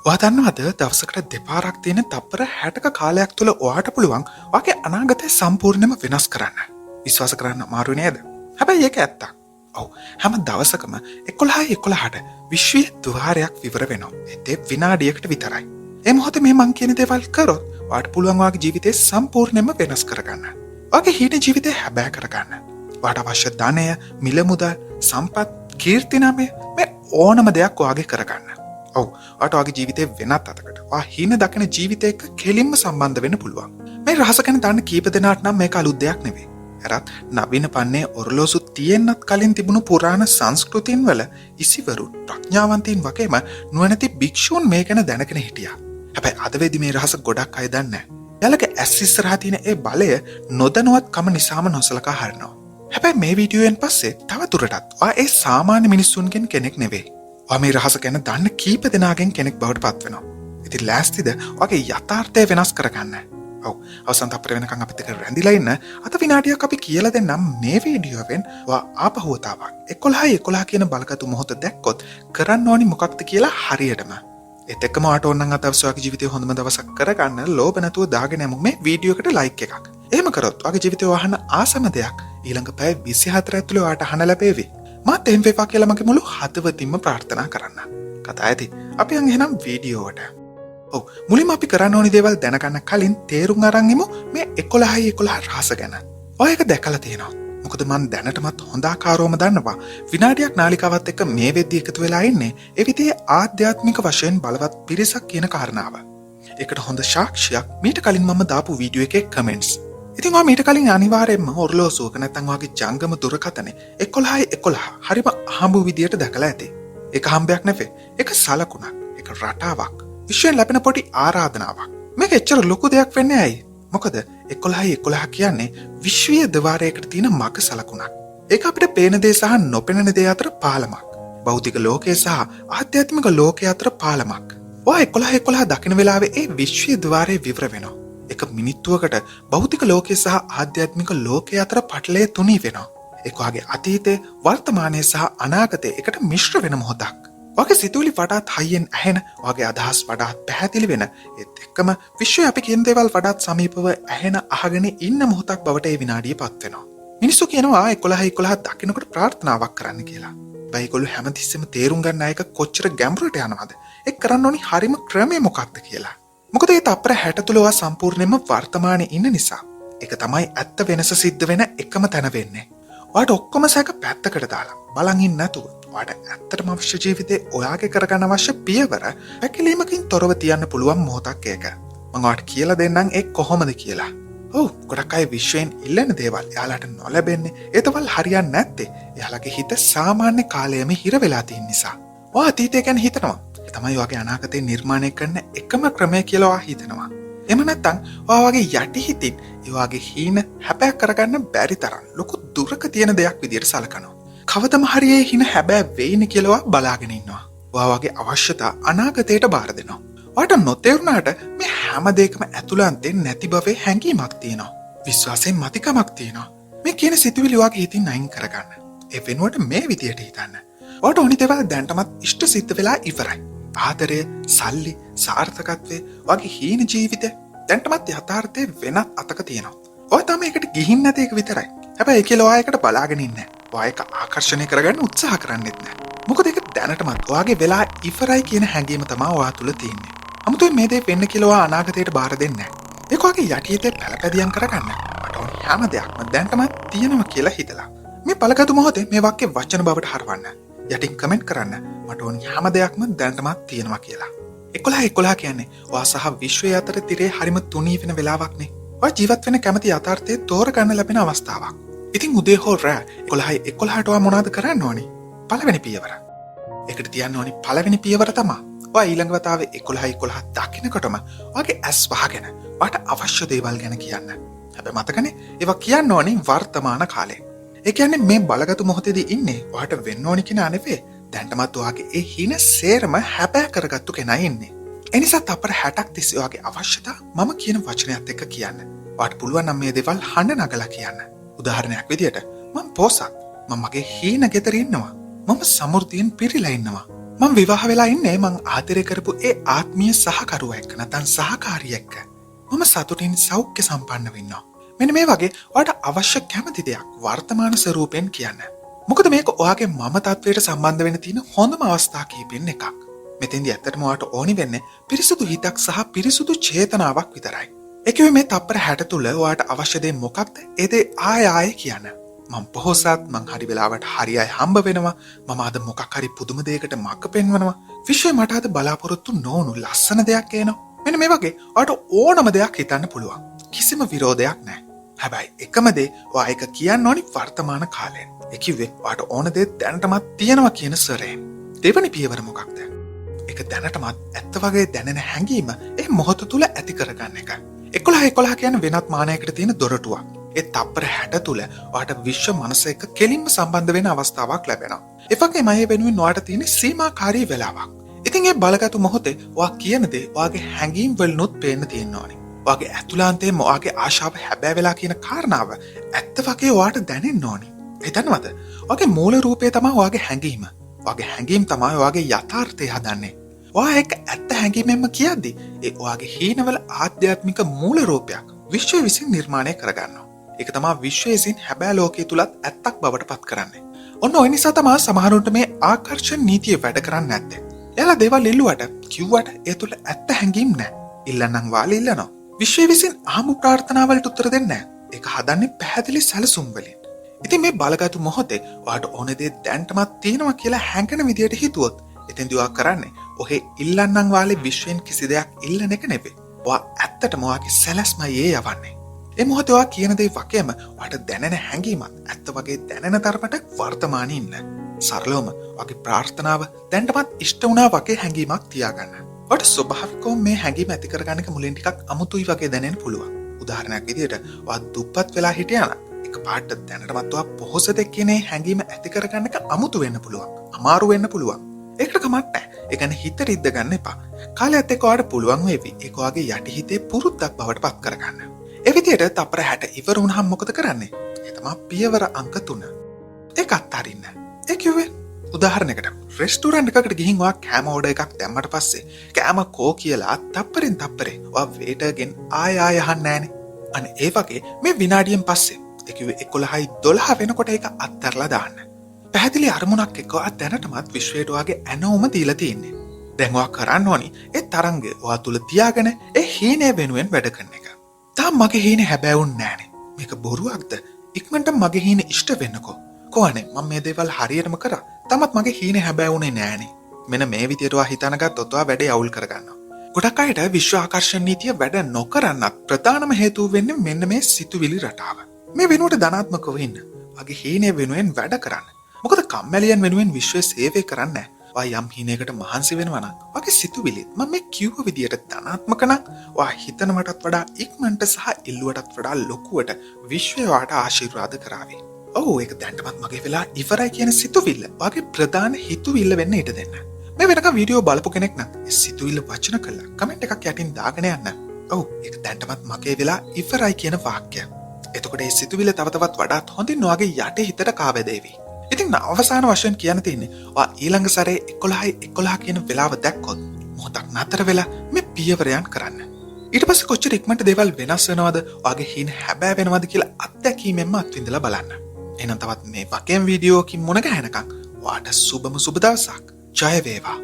ඔයා දන්නවද දවසකට දෙපාරක් තියෙන තප්පර 60ක කාලයක් තුළ ඔයාට පුළුවන් ඔයාගේ අනාගතය සම්පූර්ණයෙන්ම වෙනස් කරන්න. විශ්වාස කරන්න අමාරු නේද? හැබැයි ඒක ඇත්තක්. ඔව්. හැම දවසකම 11:11ට විශ්වීය ద్వාරයක් විවර වෙනවා. ඒත් විනාඩියකට විතරයි. ඒ මොහොතේ මේ මං කියන දේවල් කරොත් ඔයාට පුළුවන් ඔයාගේ ජීවිතය සම්පූර්ණයෙන්ම වෙනස් කරගන්න. ඔයාගේ හීන ජීවිතය හැබෑ කරගන්න. ඔයාට අවශ්‍ය ධනය, මිල මුදල්, සම්පත්, කීර්ති නාමය මේ ඕනම දෙයක් ඔයාගේ කරගන්න. ඔව්. ඔයාට ඔයාගේ ජීවිතේ වෙනත් අතකට ඔයා හීන දකින ජීවිතයක කෙලින්ම සම්බන්ධ වෙන්න පුළුවන්. මේ රහස ගැන දන්න කීප දෙනාට නම් මේක අලුත් දෙයක් නෙවෙයි. එරත් නවීන පන්නේ ඔරලෝසු තියෙන්නත් කලින් තිබුණු පුරාණ සංස්කෘතින් වල ඉසිවරු ප්‍රඥාවන්තයින් වගේම නුවණැති භික්ෂූන් මේ ගැන දැනගෙන හිටියා. හැබැයි අද වෙදි මේ රහස ගොඩක් අය දන්නේ නැහැ. එයාලගේ ඇස් ඉස්සරහා තියෙන ඒ බලය නොදැනුවත්කම නිසාම නොසලකා හරිනවා. හැබැයි මේ වීඩියෝෙන් පස්සේ තව දුරටත් ඔයා ඒ සාමාන්‍ය මිනිස්සුන්ගෙන් කෙනෙක් නෙවෙයි. ඔයා මේ රහස ගැන දන්න කීප දෙනාගෙන් කෙනෙක් බවට පත් වෙනවා. ඉතින් ලෑස්තිද ඔයාගේ යථාර්ථය වෙනස් කරගන්න? ඔව්. අවසන් තප්පර වෙනකන් අපිත් එක්ක රැඳිලා ඉන්න. අත විනාඩියක් අපි කියලා දෙන්නම් මේ වීඩියෝවෙන් ඔයා ආපහු වතාවක් 11:11 කියන බලගතු මොහොත දැක්කොත් කරන්න ඕනි මොකක්ද කියලා හරියටම. ඒත් එක්කම ඔයාට ඕන නම් අද ඔයාගේ ජීවිතේ හොඳම දවසක් කරගන්න ලෝභ නැතුව දාගෙන යමු මේ වීඩියෝ එකට ලයික් එකක්. එහෙම කරොත් ඔයාගේ ජීවිතේ වහන ආසම දෙයක් ඊළඟ පැය 24 ඇතුළේ ඔයාට අහන්න ලැබෙවි. මාත් එහෙම වේවා කියලා මගේ මුළු හදවතින්ම ප්‍රාර්ථනා කරන්න. කතා ඇති. අපි යන් එහෙනම් වීඩියෝවට. ඔව් මුලින්ම අපි කරන්න ඕනි දේවල් දැනගන්න කලින් තේරුම් අරන් ඉමු මේ 11:11 රහස ගැන. ඔය එක දැකලා තියෙනවා. මොකද මම දැනටමත් හොඳ ආකාරවම දන්නවා විනාඩියක් නාලිකාවත් එක්ක මේ වෙද්දී එකතු වෙලා ඉන්නේ ඒ විදිහේ ආධ්‍යාත්මික වශයෙන් බලවත් පිරිසක් කියන කාරණාව. ඒකට හොඳ සාක්ෂියක් මීට කලින් මම දාපු වීඩියෝ එකේ කමෙන්ට්ස්. ඉතින් ඔයා මීට කලින් අනිවාර්යයෙන්ම ඔරලෝසුවක නැත්නම් ඔයාගේ ජංගම දුරකථනේ 11:11 හරිම අහඹු විදියට දැකලා ඇති. ඒක හම්බයක් නෙවෙයි. ඒක සලකුණක්. ඒක රටාවක්. විශ්වයෙන් ලැබෙන පොඩි ආරාධනාවක්. මේක එච්චර ලොකු දෙයක් වෙන්නේ ඇයි? මොකද 11:11 කියන්නේ විශ්වීය ద్వාරයකට තියෙන මග සලකුණක්. ඒක අපිට පේන දේ සහ නොපෙනෙන දේ අතර පාලමක්. භෞතික ලෝකයේ සහ ආධ්‍යාත්මික ලෝකයේ අතර පාලමක්. ඔයා 11:11 දකින වෙලාවේ ඒ විශ්වීය ద్వාරය විවර වෙනවා. එක මිනිත්තුවකට භෞතික ලෝකයේ සහ ආධ්‍යාත්මික ලෝකයේ අතර පටලය තුනී වෙනවා. ඒක ඔයාගේ අතීතේ, වර්තමානයේ සහ අනාගතයේ එකට මිශ්‍ර වෙන මොහොතක්. ඔයාගේ සිතුවිලි වඩාත් හයියෙන් ඇහෙන, ඔයාගේ අදහස් වඩාත් පැහැදිලි වෙන, ඒත් එක්කම විශ්වයේ අපි කියන දේවල් වඩාත් සමීපව ඇහෙන අහගෙන ඉන්න මොහොතක් බවට ඒ විනාඩියපත් වෙනවා. මිනිස්සු කියනවා 11:11 දකින්නකොට ප්‍රාර්ථනාවක් කරන්න කියලා. හැබැයි ඒගොල්ලෝ හැමතිස්සෙම තේරුම් ගන්න එක කොච්චර ගැඹුරට යනවද? ඒක කරන්න ඕනි හරිම ක්‍රමය මොකක්ද කියලා. මොකද ඒ තප්පර 60 තුල ඔයා සම්පූර්ණයෙන්ම වර්තමානයේ ඉන්න නිසා. ඒක තමයි ඇත්ත වෙනස සිද්ධ වෙන එකම තැන වෙන්නේ. ඔයාට ඔක්කොම සැක පැත්තකට දාලා බලන් ඉන්න නැතුව ඔයාට ඇත්තටම අවශ්‍ය ජීවිතේ ඔයාගේ කරගන්න අවශ්‍ය පියවර පැකිලීමකින් තොරව තියන්න පුළුවන් මොහොතක් ඒක. මම ඔයාට කියලා දෙන්නම් ඒ කොහොමද කියලා. ඔව් ගොඩක් අය විශ්වයෙන් ඉල්ලන දේවල් එයාලට නොලැබෙන්නේ ඒතවල් හරියන්නේ නැත්තේ එයාලගේ හිත සාමාන්‍ය කාලයේම හිර වෙලා තියෙන නිසා. ඔයා අතීතය ගැන හිතනවා. තමයි ඔයාගේ අනාගතේ නිර්මාණය කරන එකම ක්‍රමය කියලා ඔයා හිතනවා. එහෙම නැත්නම් ඔයා වගේ යටි හිතින් ඒ වගේ හීන හැබෑ කරගන්න බැරි තරම් ලොකු දුරක තියෙන දෙයක් විදියට සලකනවා. කවදම හරි ඒ හීන හැබෑ වෙයිනේ කියලා ඔයා බලාගෙන ඉන්නවා. ඔයා වගේ අවශ්‍යතා අනාගතයට බාර දෙනවා. ඔයාට නොතේරුණාට මේ හැම දෙයකම ඇතුළන්තෙන් නැති බවේ හැඟීමක් තියෙනවා. විශ්වාසයෙන් මතිකමක් තියෙනවා. මේ කියන සිතුවිලි ඔයාගේ හිතින් අයින් කරගන්න. ඒ වෙනුවට මේ විදියට හිතන්න. ඔයාට ඕනි දේවල් දැනටමත් ඉෂ්ට සිද්ධ වෙලා ඉවරයි. ආදරය, සල්ලි, සාර්ථකත්වය වගේ හීන ජීවිතය දැන්ටමත් යථාර්ථයේ වෙනත් අතක තියෙනවා. ඔය තමයි ඒකට ගිහින් නැති එක විතරයි. හැබැයි ඒක ලෝ ආයකට බලාගෙන ඉන්නේ නැහැ. ඔය ඒක ආකර්ෂණය කරගන්න උත්සාහ කරන්නෙත් නැහැ. මොකද ඒක දැනටමත් ඔයාගේ වෙලා ඉවරයි කියන හැඟීම තමයි ඔයා තුල තියෙන්නේ. 아무තොයි මේ දේ වෙන්න කියලා ඔයා අනාගතයට බාර දෙන්නේ නැහැ. ඒක ඔයාගේ යටිහිතේ පළපැදියම් කරගන්න. මට ඕන හැම දෙයක්ම දැන්ටමත් තියෙනවා කියලා හිතලා. මේ පළගතු මොහොතේ මේ වාක්‍ය වචන බවට හරවන්න. යටින් කමෙන්ට් කරන්න. මට ඕන හැම දෙයක්ම දැනටමත් තියෙනවා කියලා. 11:11 කියන්නේ ඔයා සහ විශ්වය අතර තිරේ හරිම තුනී වෙන වෙලාවක්නේ. ඔයා ජීවත් වෙන කැමති යථාර්ථයේ තෝරගන්න ලැබෙන අවස්ථාවක්. ඉතින් උදේ හෝ රෑ 11:11ට ඔයා මොනවද කරන්න ඕනි? පළවෙනි පියවර. ඒකට තියන්න ඕනි පළවෙනි පියවර තමයි. ඔයා ඊළඟ වතාවේ 11:11 දකින්නකොටම ඔයාගේ ඇස් වහගෙන ඔයාට අවශ්‍ය දේවල් ගැන කියන්න. හැබැයි මතකනේ ඒවා කියන්න ඕනි වර්තමාන කාලේ. ඒ කියන්නේ මේ බලගතු මොහොතේදී ඉන්නේ ඔයාට වෙන්න ඕනි කියන නෙවෙයි. දැන්ටමත් ඔයාගේ ඒ හින සේරම හැබෑ කරගත්තු කෙනා ඉන්නේ. ඒ නිසා තප්පර 60ක් තිස්සේ ඔයාගේ අවශ්‍යතා මම කියන වචනයත් එක්ක කියන්න. ඔයාට පුළුවන් නම් මේ දේවල් හඬ නගලා කියන්න. උදාහරණයක් විදියට මම පොසත්. මම මගේ හීන ගෙදර ඉන්නවා. මම සමෘද්ධියෙන් පිරීලා ඉන්නවා. මං විවාහ වෙලා ඉන්නේ මං ආදරය කරපු ඒ ආත්මීය සහකරුවා එක්ක නැත්නම් සහකාරිය එක්ක. මම සතුටින් සෞඛ්‍ය සම්පන්න වෙන්නවා. මෙන්න මේ වගේ ඔයාට අවශ්‍ය කැමති දෙයක් වර්තමාන ස්වරූපෙන් කියන්න. මොකද මේක ඔයාගේ මම තත්වයට සම්බන්ධ වෙන්න තියෙන හොඳම අවස්ථා කීපෙන් එකක්. මෙතෙන්දී ඇත්තටම ඔයාට ඕනි වෙන්නේ පිරිසුදු හිතක් සහ පිරිසුදු චේතනාවක් විතරයි. ඒ කිව්වේ මේ තප්පර 60 තුල ඔයාට අවශ්‍ය දේ මොකක්ද? ඒ දේ ආයෙ කියන්න. මං පොහොසත් මං හරි වෙලාවට හරි අය හම්බ වෙනවා. මම අද මොකක් හරි පුදුම දෙයකට මක්ක පෙන්වනවා. විශ්වය මට අද බලාපොරොත්තු නොවුණු ලස්සන දෙයක් එනවා. මෙන්න මේ වගේ ඔයාට ඕනම දෙයක් හිතන්න පුළුවන්. කිසිම විරෝධයක් නැහැ. හැබැයි එකම දේ ඔයා ඒක කියන්න ඕනි වර්තමාන කාලයෙන්. ඒ කිව්වේ ඔයාට ඕන දේ දැනටමත් තියෙනවා කියන සරයෙන්. දෙවනි පියවර මොකක්ද? ඒක දැනටමත් ඇත්ත වගේ දැනෙන හැඟීම ඒ මොහොත තුල ඇති කරගන්න එක. 11 කියන වෙනත් මානයකට තියෙන දොරටුවක්. ඒ තප්පර 60 තුල ඔයාට විශ්ව මනස එක්ක කෙලින්ම සම්බන්ධ වෙන අවස්ථාවක් ලැබෙනවා. ඒ වගේම මේ වෙනුවෙන් ඔයාට තියෙන සීමාකාරී වෙලාවක්. ඉතින් ඒ බලගත්තු මොහොතේ ඔයා කියන දේ ඔයාගේ හැඟීම් වලිනුත් පේන්න තියෙන්න ඕනේ. ඔයාගේ ඇතුළාන්තයෙන් ඔයාගේ ආශාව හැබෑ වෙලා කියන කාරණාව ඇත්ත වගේ ඔයාට දැනෙන්න ඕනේ. හිතන්නවද? ඔයාගේ මූල රූපය තමයි ඔයාගේ හැඟීම. ඔයාගේ හැඟීම් තමයි ඔයාගේ යථාර්ථය හදන්නේ. ඔයා ඒක ඇත්ත හැඟීමෙන්ම කියද්දි ඒ ඔයාගේ හීනවල ආධ්‍යාත්මික මූල රූපයක් විශ්වය විසින් නිර්මාණය කරගන්නවා. ඒක තමයි විශ්වය විසින් හැබෑ ලෝකයේ තුලත් ඇත්තක් බවට පත් කරන්නේ. ඔන්න ඔය නිසා තමයි සමහරුන්ට මේ ආකර්ෂණ නීතිය වැඩ කරන්නේ නැත්තේ. එයාලා දේවල් ඉල්ලුවට කිව්වට ඒ තුල ඇත්ත හැඟීම් නැහැ. ඉල්ලන්නම් වාලේ ඉල්ලනවා. විශ්වය විසින් ආමු ප්‍රාර්ථනාවලට උත්තර දෙන්නේ නැහැ. ඒක හදන්නේ පැහැදිලි සැලසුම් වලින්. ඉතින් මේ බලගත්තු මොහොතේ ඔයාට ඕන දේ දැන්ටමත් තියෙනවා කියලා හැඟෙන විදියට හිතුවොත් එතෙන්දී ඔයා කරන්නේ ඔහේ ඉල්ලන්නම් වාලේ විශ්වෙන් කිසි දෙයක් ඉල්ලන එක නෙවෙයි. ඔයා ඇත්තටම ඔයාගේ සැලැස්මයි ඒ යවන්නේ. ඒ මොහොතේ ඔයා කියන දේ වගේම ඔයාට දැනෙන හැඟීමත් ඇත්ත වගේ දැනෙන තරමට වර්තමානයේ ඉන්න. සරලවම ඔයාගේ ප්‍රාර්ථනාව දැන්ටමත් ඉෂ්ට වුණා වගේ හැඟීමක් තියාගන්න. ඔයාට ස්වභාවිකවම මේ හැඟීම ඇති කරගන්න එක මුලින් ටිකක් අමුතුයි වගේ දැනෙන්න පුළුවන්. උදාහරණයක් විදිහට ඔයා දුප්පත් වෙලා හිටියා නම් එකපාරට දැනටමත් ඔයා පොහොසතෙක් කියන හැඟීම ඇති කරගන්න එක අමුතු වෙන්න පුළුවන්. අමාරු වෙන්න පුළුවන්. ඒකට කමක් නැහැ. ඒ කියන්නේ හිත රිද්ද ගන්න එපා. කාලයත් එක්ක ඔයාට පුළුවන් වේවි ඒක ඔයාගේ යටිහිතේ පුරුද්දක් බවට පත් කරගන්න. ඒ විදිහට තප්පර 60 ඉවර වුණාම මොකද කරන්නේ? ඒ තමයි පියවර අංක 3. ඒක අත්හරින්න. ඒ කිව්වේ උදාහරණයකට රෙස්ටුරන්ට් එකකට ගිහින් ඔයා කෑම ඕඩර් එකක් දැම්මට පස්සේ කෑම කෝ කියලා තප්පරෙන් තප්පරේ ඔයා වේටර්ගෙන් ආය අහන්නේ නැහනේ. අනේ ඒ වගේ මේ විනාඩියෙන් පස්සේ ඒ කිව්වේ 11යි 12 වෙනකොට ඒක අත්හැරලා දාන්න. පැහැදිලි අරමුණක් එක්ක ඔයා දැනටමත් විශ්වයට ඔයාගේ ඇනෝම දීලා තියෙන්නේ. දැන් ඔයා කරන්න ඕනි ඒ තරංගය ඔයා තුල තියාගෙන ඒ හීනය වෙනුවෙන් වැඩ කරන එක. තාම මගේ හීනේ හැබෑවුන්නේ නැහනේ. මේක බොරුවක්ද? ඉක්මනට මගේ හීනේ ඉෂ්ට වෙන්නකෝ. කොහොනේ මම මේ දේවල් හරියටම කරා. තමත් මගේ හීනේ හැබෑවුනේ නැහනේ. මෙන්න මේ විදියට ඔයා හිතන ගත්තොත් ඔයා වැඩේ අවුල් කරගන්නවා. ගොඩක් අයට විශ්ව ආකර්ෂණ නීතිය වැඩ නොකරන්නත් ප්‍රධානම හේතුව වෙන්නේ මෙන්න මේ සිතුවිලි රටාව. මේ වෙනුවට ධනාත්මකව ඉන්න. වගේ හීනේ වෙනුවෙන් වැඩ කරන්න. මොකද කම්මැලියන් වෙනුවෙන් විශ්වය සේවය කරන්නේ නැහැ. ඔයා යම් හීනයකට මහන්සි වෙනවා නම් වගේ සිතුවිලිත් මම මේ කිව්ව විදියට ධනාත්මක නම් ඔයා හිතනවටත් වඩා ඉක්මනට සහ ඉල්ලුවටත් වඩා ලොකුවට විශ්වය ඔයාට ආශිර්වාද කරાવી. ඔව් ඒක දැන්ටමත් මගේ වෙලා ඉවරයි කියන සිතුවිල්ල ඔයාගේ ප්‍රධාන හිතුවිල්ල වෙන්න ඉඩ දෙන්න. මේ වෙනකම් වීඩියෝ බලපු කෙනෙක් නම් ඒ සිතුවිල්ල වචන කරලා කමෙන්ට් එකක් යටින් දාගෙන යන්න. ඔව් ඒක දැන්ටමත් මගේ වෙලා ඉවරයි කියන වාක්‍යය. එතකොට මේ සිතුවිල්ල තව තවත් වඩාත් හොඳින් ඔයාගේ යටි හිතට කාවැදේවි. ඉතින් අවසාන වශයෙන් කියන්න තියෙන්නේ ඔයා ඊළඟ සැරේ 11 කියන වෙලාව දැක්කොත් මොහොතක් නතර වෙලා මේ පියවරයන් කරන්න. ඊට පස්සේ කොච්චර ඉක්මනට දේවල් වෙනස් වෙනවද ඔයාගේ හීන හැබෑ වෙනවද කියලා අත්දැකීමෙන්ම අත්විඳලා බලන්න. එහෙනම් තවත් මේ වගේම වීඩියෝකින් මුණ ගැහෙනකම් ඔයාට සුබම සුබ දවසක්. ජය වේවා.